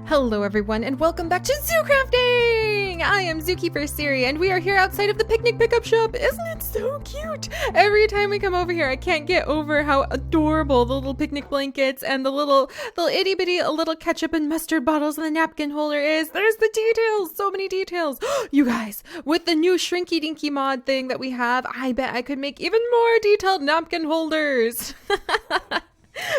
Hello everyone and welcome back to Zoo Crafting! I am Zookeeper Seri and we are here outside of the picnic pickup shop. Isn't it so cute? Every time we come over here I can't get over how adorable the little picnic blankets and the little itty bitty little ketchup and mustard bottles and the napkin holder is. There's the details! So many details! You guys, with the new Shrinky Dinky mod thing that we have, I bet I could make even more detailed napkin holders!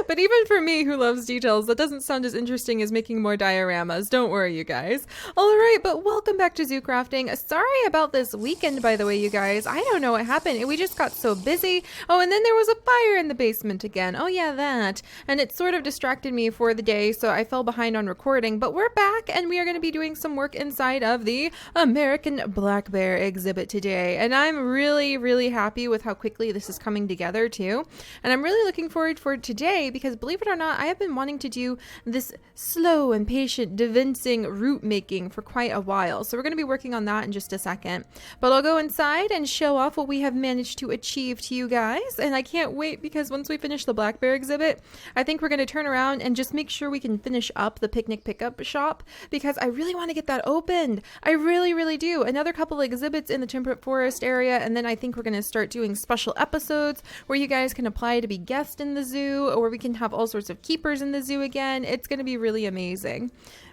But even for me who loves details, that doesn't sound as interesting as making more dioramas. Don't worry, you guys. Alright, but welcome back to Zoo Crafting. Sorry about this weekend, by the way, you guys. I don't know what happened. We just got so busy. Oh, and then there was a fire in the basement again. Oh yeah, that. And it sort of distracted me for the day, so I fell behind on recording. But we're back, and we are going to be doing some work inside of the American black bear exhibit today. And I'm really, really happy with how quickly this is coming together, too. And I'm really looking forward for today because, believe it or not, I have been wanting to do this slow and patient devincing root making for quite a while. So we're going to be working on that in just a second. But I'll go inside and show off what we have managed to achieve to you guys. And I can't wait because once we finish the black bear exhibit, I think we're going to turn around and just make sure we can finish up the picnic pickup shop because I really want to get that opened. I really, really do. Another couple of exhibits in the temperate forest area, and then I think we're going to start doing special episodes where you guys can apply to be guests in the zoo, or we can have all sorts of keepers in the zoo again. It's going to be really amazing.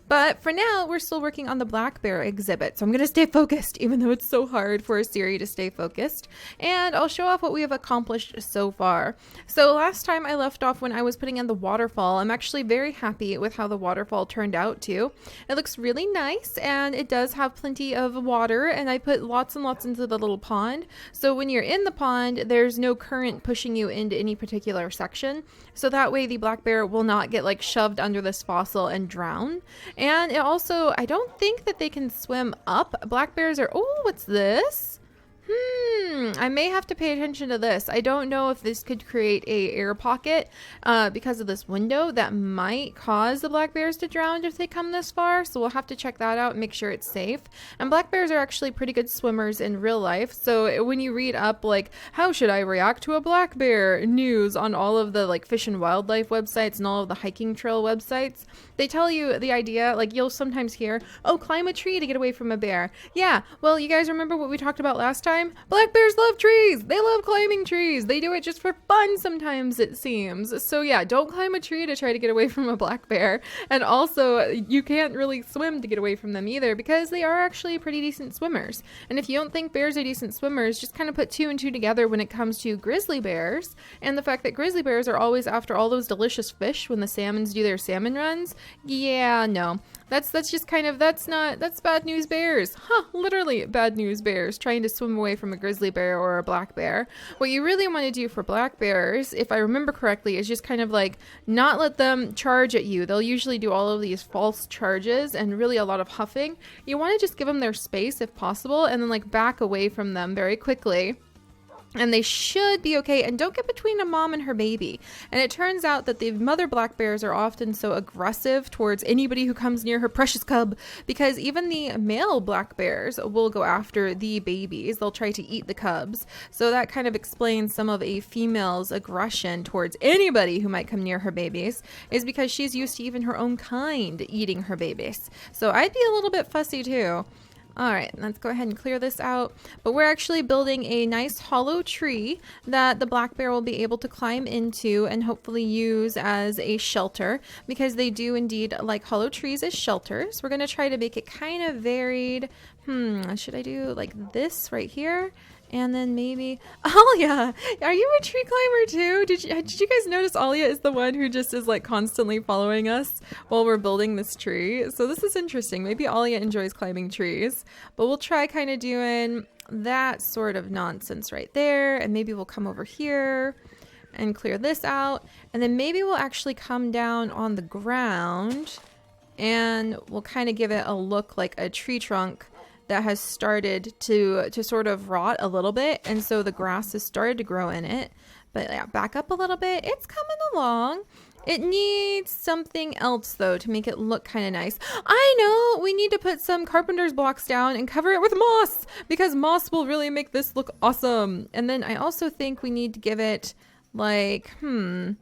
But for now, we're still working on the black bear exhibit. So I'm going to stay focused, even though it's so hard for a Seri to stay focused. And I'll show off what we have accomplished so far. So last time I left off when I was putting in the waterfall. I'm actually very happy with how the waterfall turned out too. It looks really nice and it does have plenty of water. And I put lots and lots into the little pond. So when you're in the pond, there's no current pushing you into any particular section. So that way the black bear will not get like shoved under this fossil and drown. And it also, I don't think that they can swim up. Black bears are, oh, what's this? I may have to pay attention to this. I don't know if this could create a air pocket because of this window that might cause the black bears to drown if they come this far. So we'll have to check that out and make sure it's safe. And black bears are actually pretty good swimmers in real life. So when you read up like, how should I react to a black bear news on all of the like fish and wildlife websites and all of the hiking trail websites, they tell you the idea, like you'll sometimes hear, oh, climb a tree to get away from a bear. Yeah, well, you guys remember what we talked about last time? Black bears love trees. They love climbing trees. They do it just for fun sometimes, it seems. So yeah, don't climb a tree to try to get away from a black bear. And also, you can't really swim to get away from them either because they are actually pretty decent swimmers. And if you don't think bears are decent swimmers, just kind of put two and two together when it comes to grizzly bears and the fact that grizzly bears are always after all those delicious fish when the salmons do their salmon runs. Yeah, no. That's just kind of, that's bad news bears. Literally bad news bears trying to swim away from a grizzly bear or a black bear. What you really want to do for black bears, if I remember correctly, is just kind of like not let them charge at you. They'll usually do all of these false charges and really a lot of huffing. You want to just give them their space if possible and then like back away from them very quickly. And they should be okay. And don't get between a mom and her baby. And it turns out that the mother black bears are often so aggressive towards anybody who comes near her precious cub because even the male black bears will go after the babies. They'll try to eat the cubs. So that kind of explains some of a female's aggression towards anybody who might come near her babies is because she's used to even her own kind eating her babies. So I'd be a little bit fussy too. All right, let's go ahead and clear this out. But we're actually building a nice hollow tree that the black bear will be able to climb into and hopefully use as a shelter because they do indeed like hollow trees as shelters. We're going to try to make it kind of varied. Should I do like this right here? And then maybe Alia, are you a tree climber too? Did you guys notice Alia is the one who just is like constantly following us while we're building this tree? So this is interesting. Maybe Alia enjoys climbing trees, but we'll try kind of doing that sort of nonsense right there. And maybe we'll come over here and clear this out. And then maybe we'll actually come down on the ground and we'll kind of give it a look like a tree trunk that has started to sort of rot a little bit, and so the grass has started to grow in it. But yeah, back up a little bit. It's coming along. It needs something else though to make it look kind of nice. I know, we need to put some carpenter's blocks down and cover it with moss because moss will really make this look awesome. And then I also think we need to give it like some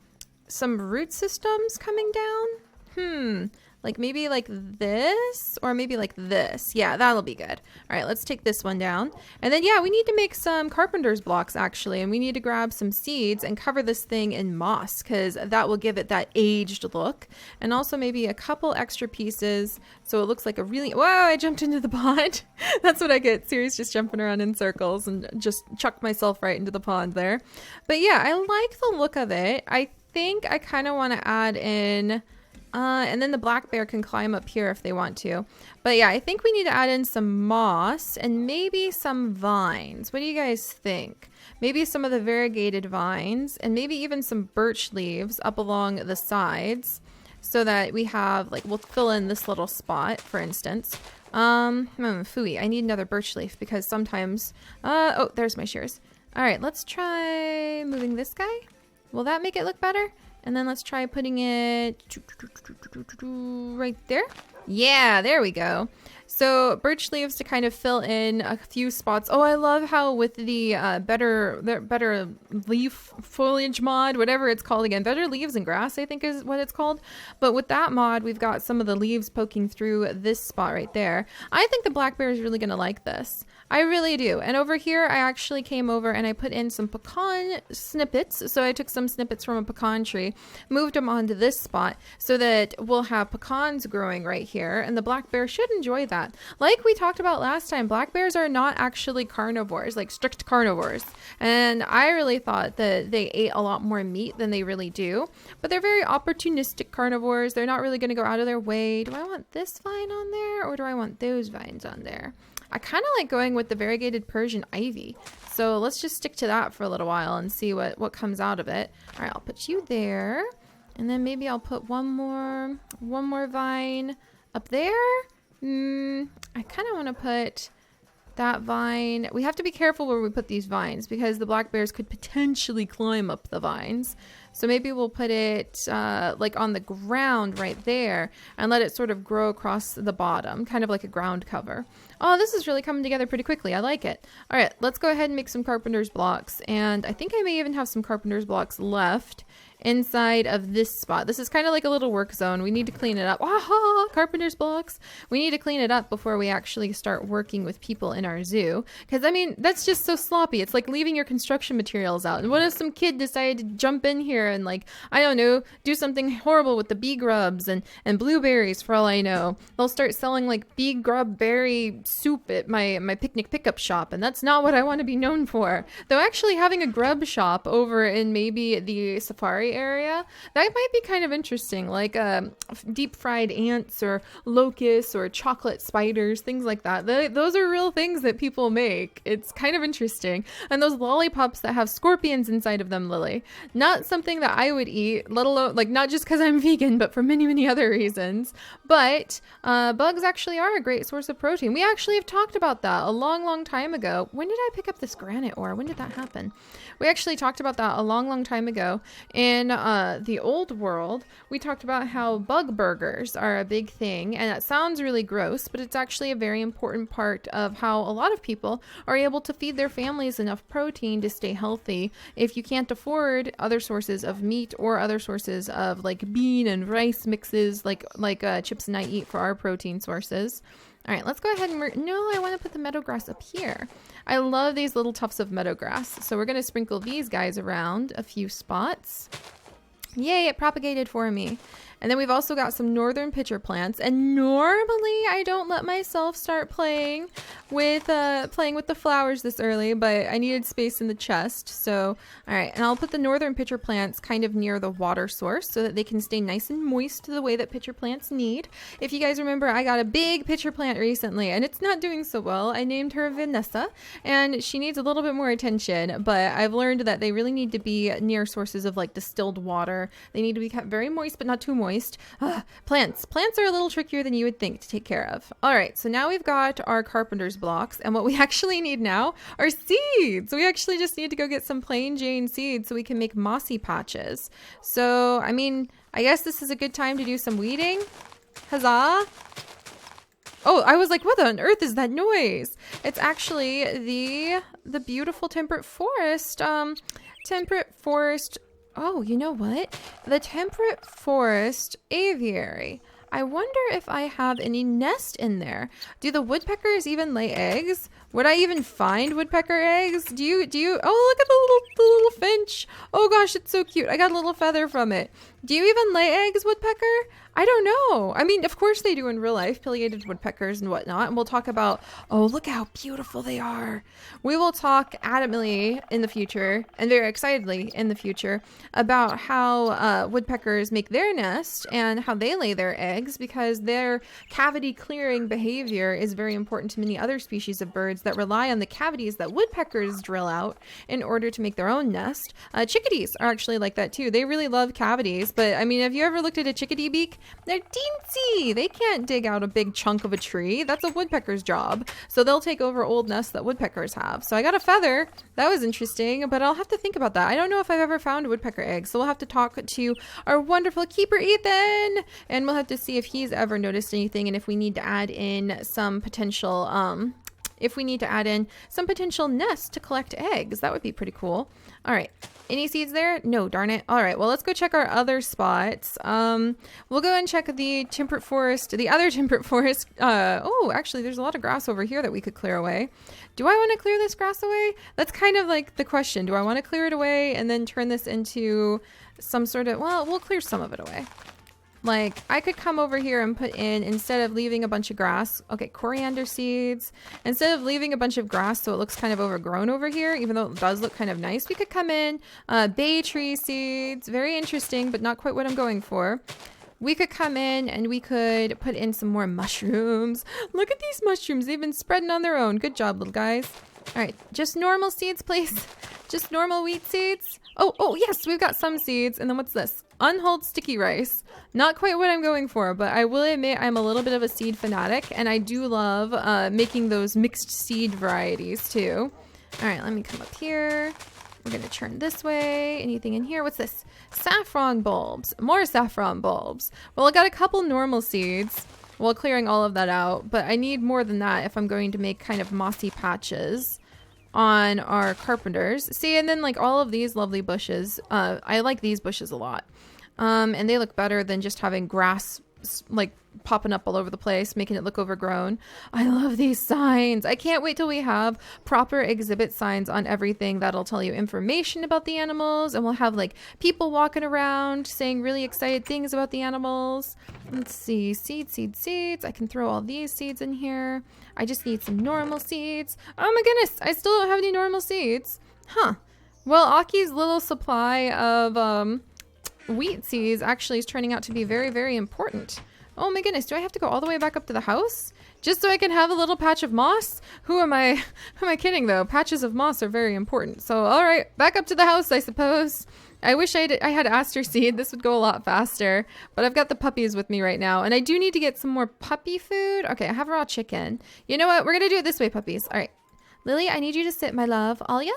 root systems coming down. Like maybe like this, or maybe like this. Yeah, that'll be good. All right, let's take this one down. And then, yeah, we need to make some carpenter's blocks actually. And we need to grab some seeds and cover this thing in moss, because that will give it that aged look. And also maybe a couple extra pieces so it looks like a really... Whoa, I jumped into the pond. That's what I get. Serious just jumping around in circles and just chucked myself right into the pond there. But yeah, I like the look of it. I think I kind of want to add in... and then the black bear can climb up here if they want to. But yeah, I think we need to add in some moss and maybe some vines. What do you guys think? Maybe some of the variegated vines and maybe even some birch leaves up along the sides so that we have, like, we'll fill in this little spot, for instance. Phooey, I need another birch leaf because sometimes, oh, there's my shears. All right, let's try moving this guy. Will that make it look better? And then let's try putting it right there. Yeah, there we go. So birch leaves to kind of fill in a few spots. Oh, I love how with the better leaf foliage mod, whatever it's called again, better leaves and grass, I think is what it's called. But with that mod, we've got some of the leaves poking through this spot right there. I think the black bear is really going to like this. I really do. And over here, I actually came over and I put in some pecan snippets. So I took some snippets from a pecan tree, moved them onto this spot so that we'll have pecans growing right here. And the black bear should enjoy that. Like we talked about last time, black bears are not actually carnivores, like strict carnivores. And I really thought that they ate a lot more meat than they really do. But they're very opportunistic carnivores. They're not really going to go out of their way. Do I want this vine on there or do I want those vines on there? I kind of like going with the variegated Persian ivy. So let's just stick to that for a little while and see what comes out of it. All right, I'll put you there. And then maybe I'll put one more vine up there. I kind of want to put that vine. We have to be careful where we put these vines because the black bears could potentially climb up the vines. So maybe we'll put it like on the ground right there and let it sort of grow across the bottom, kind of like a ground cover. Oh, this is really coming together pretty quickly. I like it. All right, let's go ahead and make some carpenter's blocks. And I think I may even have some carpenter's blocks left inside of this spot. This is kind of like a little work zone. We need to clean it up. Aha, carpenter's blocks. We need to clean it up before we actually start working with people in our zoo. Because, I mean, that's just so sloppy. It's like leaving your construction materials out. And what if some kid decided to jump in here and, like, I don't know, do something horrible with the bee grubs and blueberries for all I know. They'll start selling, like, bee grub berry soup at my picnic pickup shop. And that's not what I want to be known for. Though actually having a grub shop over in maybe the safari area, that might be kind of interesting, like deep fried ants or locusts or chocolate spiders, things like that. Those are real things that people make. It's kind of interesting. And those lollipops that have scorpions inside of them, Lily, not something that I would eat, let alone, like, not just because I'm vegan, but for many other reasons. But bugs actually are a great source of protein. We actually have talked about that a long time ago. When did I pick up this granite ore? When did that happen? We actually talked about that a long time ago. In the old world, we talked about how bug burgers are a big thing, and that sounds really gross, but it's actually a very important part of how a lot of people are able to feed their families enough protein to stay healthy if you can't afford other sources of meat or other sources of, like, bean and rice mixes like Chips and I eat for our protein sources. All right, let's go ahead and no, I want to put the meadow grass up here. I love these little tufts of meadow grass. So we're going to sprinkle these guys around a few spots. Yay, it propagated for me. And then we've also got some northern pitcher plants. And normally I don't let myself start playing with the flowers this early, but I needed space in the chest. So, all right. And I'll put the northern pitcher plants kind of near the water source so that they can stay nice and moist the way that pitcher plants need. If you guys remember, I got a big pitcher plant recently and it's not doing so well. I named her Vanessa and she needs a little bit more attention, but I've learned that they really need to be near sources of, like, distilled water. They need to be kept very moist, but not too moist. Plants are a little trickier than you would think to take care of. All right, so now we've got our carpenter's blocks, and what we actually need now are seeds. We actually just need to go get some plain Jane seeds so we can make mossy patches. So, I mean, I guess this is a good time to do some weeding. Huzzah! Oh, I was like, what on earth is that noise? It's actually the beautiful temperate forest. Oh, you know what? The temperate forest aviary. I wonder if I have any nest in there. Do the woodpeckers even lay eggs? Would I even find woodpecker eggs? Do you, oh, look at the little finch. Oh gosh, it's so cute. I got a little feather from it. Do you even lay eggs, woodpecker? I don't know. I mean, of course they do in real life, pileated woodpeckers and whatnot. And we'll talk about, oh, look how beautiful they are. We will talk adamantly in the future, and very excitedly in the future, about how woodpeckers make their nest and how they lay their eggs, because their cavity clearing behavior is very important to many other species of birds that rely on the cavities that woodpeckers drill out in order to make their own nest. Chickadees are actually like that too. They really love cavities, but I mean, have you ever looked at a chickadee beak? They're teensy. They can't dig out a big chunk of a tree. That's a woodpecker's job. So they'll take over old nests that woodpeckers have. So I got a feather. That was interesting, but I'll have to think about that. I don't know if I've ever found woodpecker eggs. So we'll have to talk to our wonderful keeper, Ethan, and we'll have to see if he's ever noticed anything and if we need to add in some potential, nests to collect eggs. That would be pretty cool. All right. Any seeds there? No, darn it. All right. Well, let's go check our other spots. We'll go and check the temperate forest, the other temperate forest. Oh, actually, there's a lot of grass over here that we could clear away. Do I want to clear this grass away? That's kind of like the question. Do I want to clear it away and then turn this into some sort of, well, we'll clear some of it away. Like, I could come over here and put in, instead of leaving a bunch of grass, okay, coriander seeds. Instead of leaving a bunch of grass so it looks kind of overgrown over here, even though it does look kind of nice, we could come in, bay tree seeds, very interesting, but not quite what I'm going for. We could come in and we could put in some more mushrooms. Look at these mushrooms, they've been spreading on their own. Good job, little guys. All right, just normal seeds, please. Just normal wheat seeds. Oh, yes, we've got some seeds. And then what's this? Unhulled sticky rice. Not quite what I'm going for, but I will admit I'm a little bit of a seed fanatic, and I do love making those mixed seed varieties too. All right, let me come up here. We're gonna turn this way. Anything in here? What's this? Saffron bulbs. More saffron bulbs. Well, I got a couple normal seeds while clearing all of that out, but I need more than that if I'm going to make kind of mossy patches on our carpenters. See, and then like all of these lovely bushes. I like these bushes a lot. And they look better than just having grass like popping up all over the place, making it look overgrown. I love these signs. I can't wait till we have proper exhibit signs on everything that'll tell you information about the animals, and we'll have like people walking around saying really excited things about the animals. Let's see, seeds. I can throw all these seeds in here. I just need some normal seeds. Oh my goodness, I still don't have any normal seeds. Huh. Well, Aki's little supply of wheat seeds actually is turning out to be very, very important. Oh my goodness, do I have to go all the way back up to the house just so I can have a little patch of moss? Who am I kidding though? Patches of moss are very important. So all right, back up to the house, I suppose. I wish I had aster seed. This would go a lot faster, but I've got the puppies with me right now, and I do need to get some more puppy food. Okay, I have raw chicken. You know what? We're gonna do it this way, puppies. All right, Lily, I need you to sit, my love. Alia,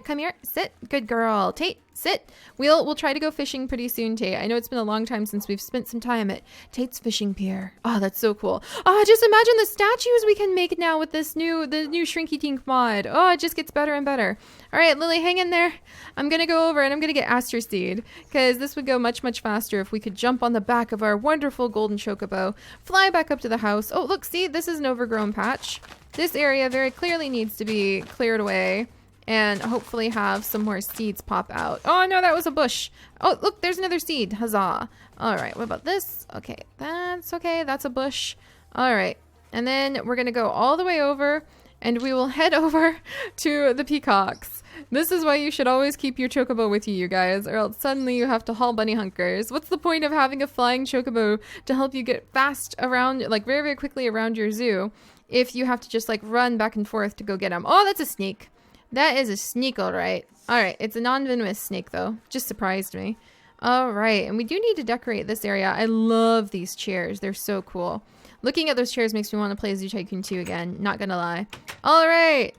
come here. Sit. Good girl. Tate, sit. We'll try to go fishing pretty soon, Tate. I know it's been a long time since we've spent some time at Tate's fishing pier. Oh, that's so cool. Oh, just imagine the statues we can make now with the new Shrinky Tink mod. Oh, it just gets better and better. All right, Lily, hang in there. I'm going to go over and I'm going to get aster seed, because this would go much, much faster if we could jump on the back of our wonderful golden chocobo, fly back up to the house. Oh, look, see, this is an overgrown patch. This area very clearly needs to be cleared away and hopefully have some more seeds pop out. Oh no, that was a bush. Oh, look, there's another seed. Huzzah. All right, what about this? Okay, that's a bush. All right, and then we're gonna go all the way over and we will head over to the peacocks. This is why you should always keep your chocobo with you, you guys, or else suddenly you have to haul bunny hunkers. What's the point of having a flying chocobo to help you get fast around, like very, very quickly around your zoo, if you have to just like run back and forth to go get them? Oh, that's a snake. That is a snake, all right. All right, it's a non-venomous snake, though. Just surprised me. All right, and we do need to decorate this area. I love these chairs. They're so cool. Looking at those chairs makes me want to play Zoo Tycoon 2 again. Not gonna lie. All right.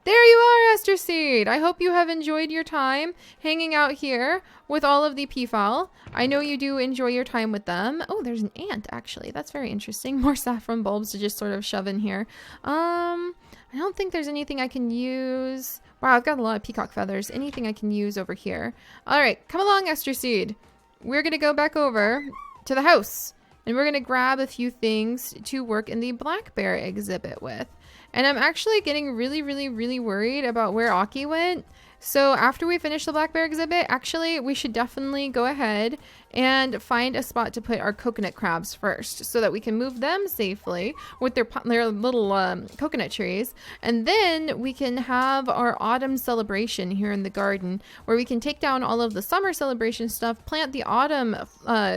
There you are, Aster Seed. I hope you have enjoyed your time hanging out here with all of the peafowl. I know you do enjoy your time with them. Oh, there's an ant, actually. That's very interesting. More saffron bulbs to just sort of shove in here. I don't think there's anything I can use. Wow, I've got a lot of peacock feathers. Anything I can use over here. All right, come along, Aster Seed. We're going to go back over to the house. And we're going to grab a few things to work in the black bear exhibit with. And I'm actually getting really worried about where Aki went. So after we finish the black bear exhibit, actually, we should definitely go ahead and find a spot to put our coconut crabs first so that we can move them safely with their little coconut trees. And then we can have our autumn celebration here in the garden where we can take down all of the summer celebration stuff, plant the autumn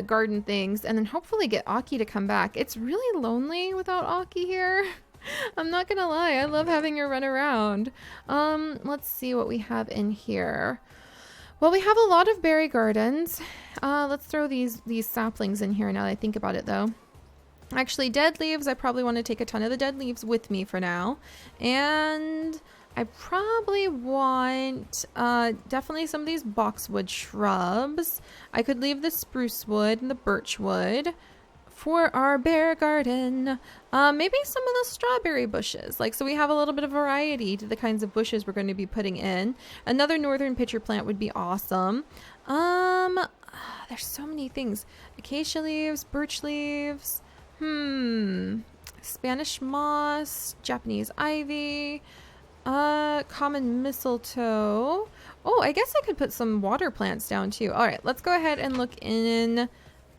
garden things, and then hopefully get Aki to come back. It's really lonely without Aki here. I'm not gonna lie, I love having her run around. Let's see what we have in here. Well, we have a lot of berry gardens. Let's throw these saplings in here now that I think about it, though. Actually, dead leaves, I probably want to take a ton of the dead leaves with me for now. And I probably want definitely some of these boxwood shrubs. I could leave the spruce wood and the birch wood for our bear garden. Maybe some of the strawberry bushes, so we have a little bit of variety to the kinds of bushes we're going to be putting in. Another northern pitcher plant would be awesome. There's so many things. Acacia leaves, birch leaves, Spanish moss, Japanese ivy, common mistletoe. Oh, I guess I could put some water plants down too. All right, let's go ahead and look in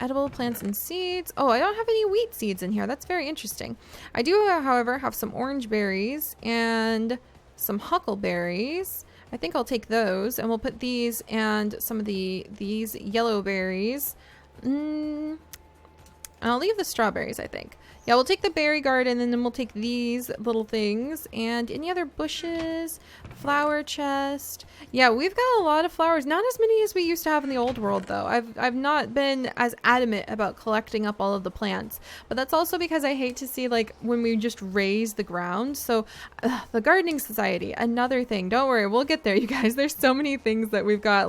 edible plants and seeds. Oh, I don't have any wheat seeds in here. That's very interesting. I do, however, have some orange berries and some huckleberries. I think I'll take those, and we'll put these and some of these yellow berries. And I'll leave the strawberries, I think. Yeah, we'll take the berry garden, and then we'll take these little things and any other bushes, flower chest. Yeah, we've got a lot of flowers. Not as many as we used to have in the old world, though. I've not been as adamant about collecting up all of the plants, but that's also because I hate to see when we just raise the ground. So the gardening society, another thing. Don't worry, we'll get there, you guys. There's so many things that we've got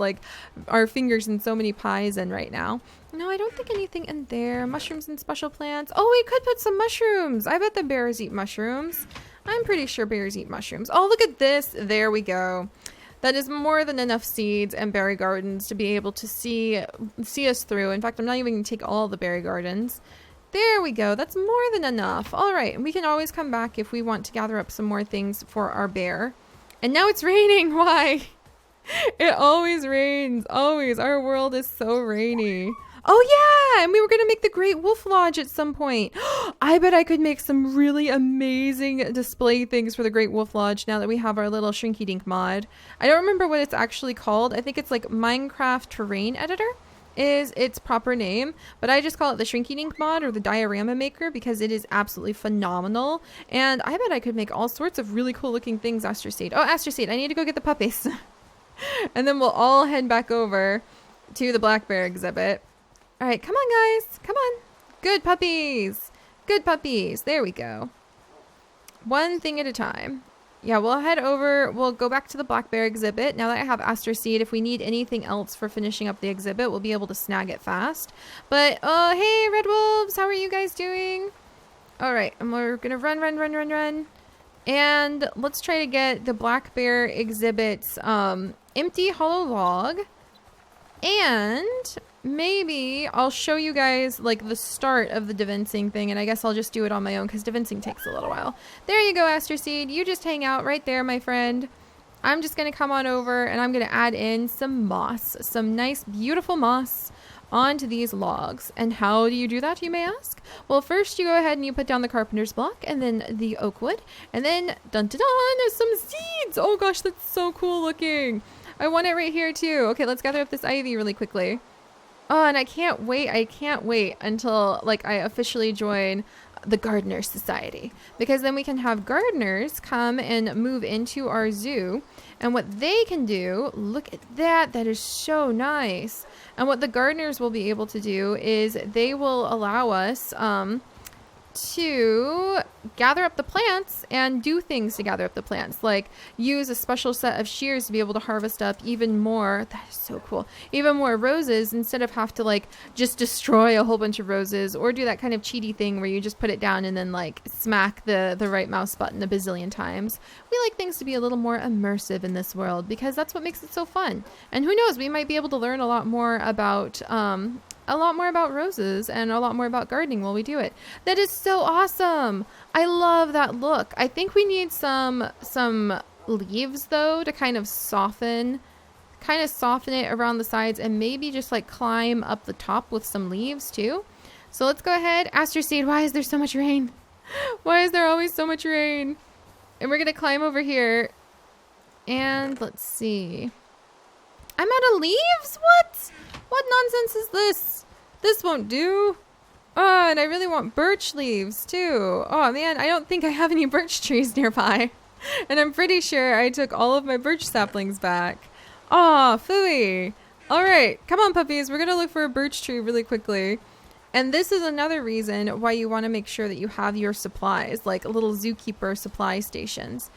our fingers in so many pies in right now. No, I don't think anything in there. Mushrooms and special plants. Oh, we could put some mushrooms. I bet the bears eat mushrooms. I'm pretty sure bears eat mushrooms. Oh, look at this. There we go. That is more than enough seeds and berry gardens to be able to see us through. In fact, I'm not even going to take all the berry gardens. There we go. That's more than enough. All right. And we can always come back if we want to gather up some more things for our bear. And now it's raining. Why? It always rains. Always. Our world is so rainy. Oh yeah, and we were going to make the Great Wolf Lodge at some point. I bet I could make some really amazing display things for the Great Wolf Lodge now that we have our little Shrinky Dink mod. I don't remember what it's actually called. I think it's Minecraft Terrain Editor is its proper name, but I just call it the Shrinky Dink mod or the Diorama Maker because it is absolutely phenomenal. And I bet I could make all sorts of really cool looking things, Aster Seed. Oh, Aster Seed, I need to go get the puppies. And then we'll all head back over to the black bear exhibit. All right, come on, guys. Come on. Good puppies. Good puppies. There we go. One thing at a time. Yeah, we'll head over. We'll go back to the black bear exhibit. Now that I have Aster Seed, if we need anything else for finishing up the exhibit, we'll be able to snag it fast. But, hey, red wolves. How are you guys doing? All right, and we're going to run. And let's try to get the black bear exhibit's empty hollow log. And maybe I'll show you guys the start of the devincing thing, and I guess I'll just do it on my own because devincing takes a little while. There you go, Aster Seed. You just hang out right there, my friend. I'm just going to come on over and I'm going to add in some moss, some nice, beautiful moss onto these logs. And how do you do that, you may ask? Well, first you go ahead and you put down the carpenter's block and then the oak wood, and then dun-dun-dun, some seeds. Oh gosh, that's so cool looking. I want it right here too. Okay, let's gather up this ivy really quickly. Oh, and I can't wait until I officially join the Gardener Society, because then we can have gardeners come and move into our zoo, and what they can do, look at that is so nice. And what the gardeners will be able to do is they will allow us to gather up the plants and do things to gather up the plants, like use a special set of shears to be able to harvest up even more. That is so cool. Even more roses instead of have to just destroy a whole bunch of roses or do that kind of cheaty thing where you just put it down and then smack the right mouse button a bazillion times. We like things to be a little more immersive in this world because that's what makes it so fun. And who knows, we might be able to learn a lot more about a lot more about roses and a lot more about gardening while we do it. That is so awesome. I love that look. I think we need some leaves though to kind of soften it around the sides, and maybe just like climb up the top with some leaves too. So let's go ahead. Aster Seed, why is there so much rain? Why is there always so much rain? And we're gonna climb over here, and let's see. I'm out of leaves? What nonsense is this? This won't do. Oh, and I really want birch leaves too. Oh man, I don't think I have any birch trees nearby. And I'm pretty sure I took all of my birch saplings back. Oh, phooey. All right, come on puppies. We're gonna look for a birch tree really quickly. And this is another reason why you want to make sure that you have your supplies, like little zookeeper supply stations.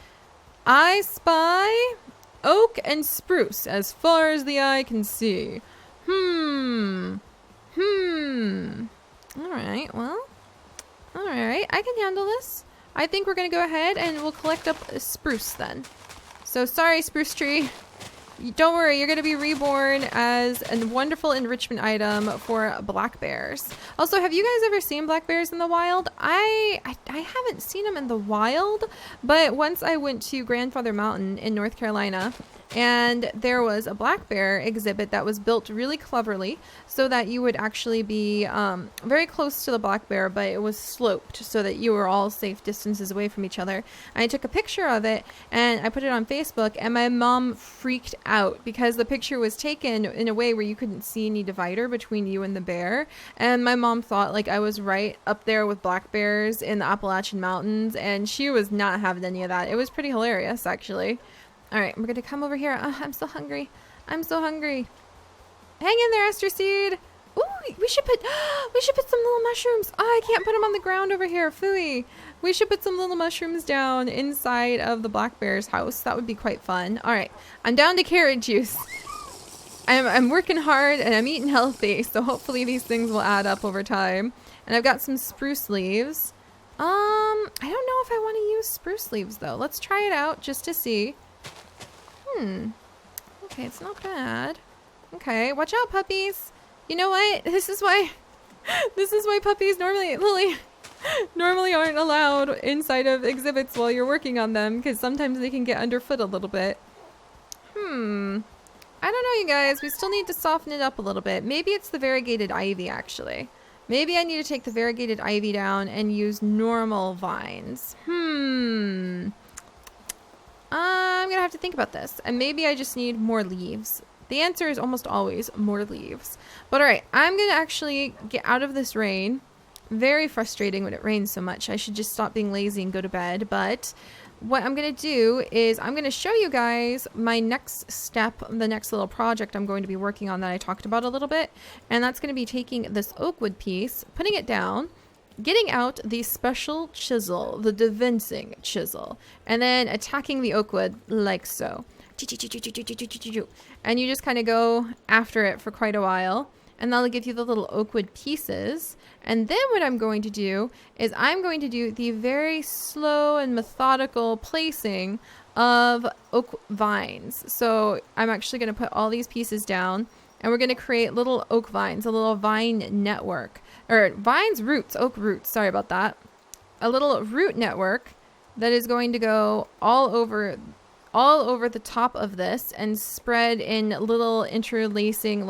I spy oak and spruce as far as the eye can see. All right, well, all right, I can handle this. I think we're going to go ahead and we'll collect up a spruce then. So sorry, spruce tree. Don't worry, you're going to be reborn as a wonderful enrichment item for black bears. Also, have you guys ever seen black bears in the wild? I haven't seen them in the wild, but once I went to Grandfather Mountain in North Carolina, and there was a black bear exhibit that was built really cleverly so that you would actually be very close to the black bear, but it was sloped so that you were all safe distances away from each other. And I took a picture of it and I put it on Facebook, and my mom freaked out because the picture was taken in a way where you couldn't see any divider between you and the bear. And my mom thought like I was right up there with black bears in the Appalachian Mountains, and she was not having any of that. It was pretty hilarious, actually. All right, we're going to come over here. I'm so hungry. I'm so hungry. Hang in there, Aster Seed. Ooh, we should put some little mushrooms. Oh, I can't put them on the ground over here. Phooey. We should put some little mushrooms down inside of the black bear's house. That would be quite fun. All right, I'm down to carrot juice. I'm working hard and I'm eating healthy, so hopefully these things will add up over time. And I've got some spruce leaves. I don't know if I want to use spruce leaves though. Let's try it out just to see. Okay, it's not bad. Okay, watch out, puppies. You know what? This is why puppies normally aren't allowed inside of exhibits while you're working on them, because sometimes they can get underfoot a little bit. I don't know, you guys. We still need to soften it up a little bit. Maybe it's the variegated ivy, actually. Maybe I need to take the variegated ivy down and use normal vines. I'm gonna have to think about this, and maybe I just need more leaves. The answer is almost always more leaves. But all right, I'm gonna actually get out of this rain. Very frustrating when it rains so much. I should just stop being lazy and go to bed. But what I'm gonna do is I'm gonna show you guys my next step, the next little project I'm going to be working on that I talked about a little bit. And that's gonna be taking this oak wood piece, putting it down, getting out the special chisel, the devincing chisel, and then attacking the oak wood like so. And you just kind of go after it for quite a while, and that'll give you the little oak wood pieces. And then what I'm going to do is I'm going to do the very slow and methodical placing of oak vines. So I'm actually going to put all these pieces down, and we're going to create little oak vines, a little vine network. Or vines, roots, oak roots, sorry about that. A little root network that is going to go all over the top of this and spread in little interlacing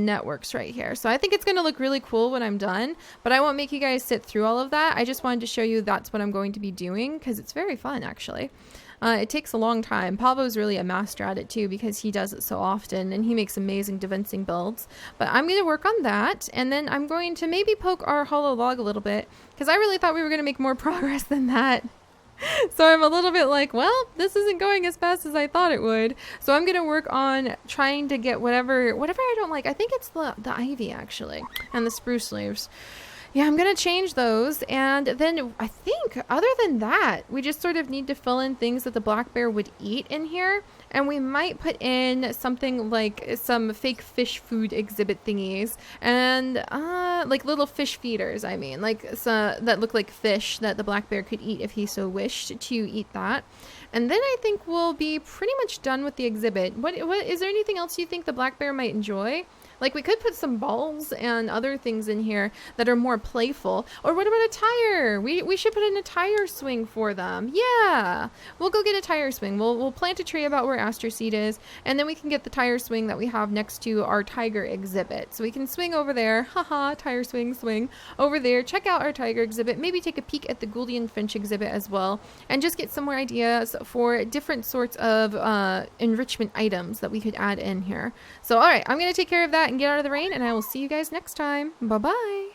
networks right here. So I think it's going to look really cool when I'm done, but I won't make you guys sit through all of that. I just wanted to show you that's what I'm going to be doing because it's very fun, actually. It takes a long time. Pablo's really a master at it too because he does it so often and he makes amazing devincing builds. But I'm going to work on that, and then I'm going to maybe poke our hollow log a little bit because I really thought we were going to make more progress than that. So I'm a little bit like, well, this isn't going as fast as I thought it would. So I'm going to work on trying to get whatever I don't like. I think it's the ivy, actually, and the spruce leaves. Yeah, I'm going to change those. And then I think other than that, we just sort of need to fill in things that the black bear would eat in here. And we might put in something like some fake fish food exhibit thingies and like little fish feeders. I mean, like that look like fish that the black bear could eat if he so wished to eat that. And then I think we'll be pretty much done with the exhibit. What is there anything else you think the black bear might enjoy? Like we could put some balls and other things in here that are more playful. Or what about a tire? We should put in a tire swing for them. Yeah, we'll go get a tire swing. We'll plant a tree about where Aster Seed is, and then we can get the tire swing that we have next to our tiger exhibit. So we can swing over there. Haha, tire swing, swing over there. Check out our tiger exhibit. Maybe take a peek at the Gouldian finch exhibit as well, and just get some more ideas for different sorts of enrichment items that we could add in here. So all right, I'm gonna take care of that and get out of the rain, and I will see you guys next time. Bye bye.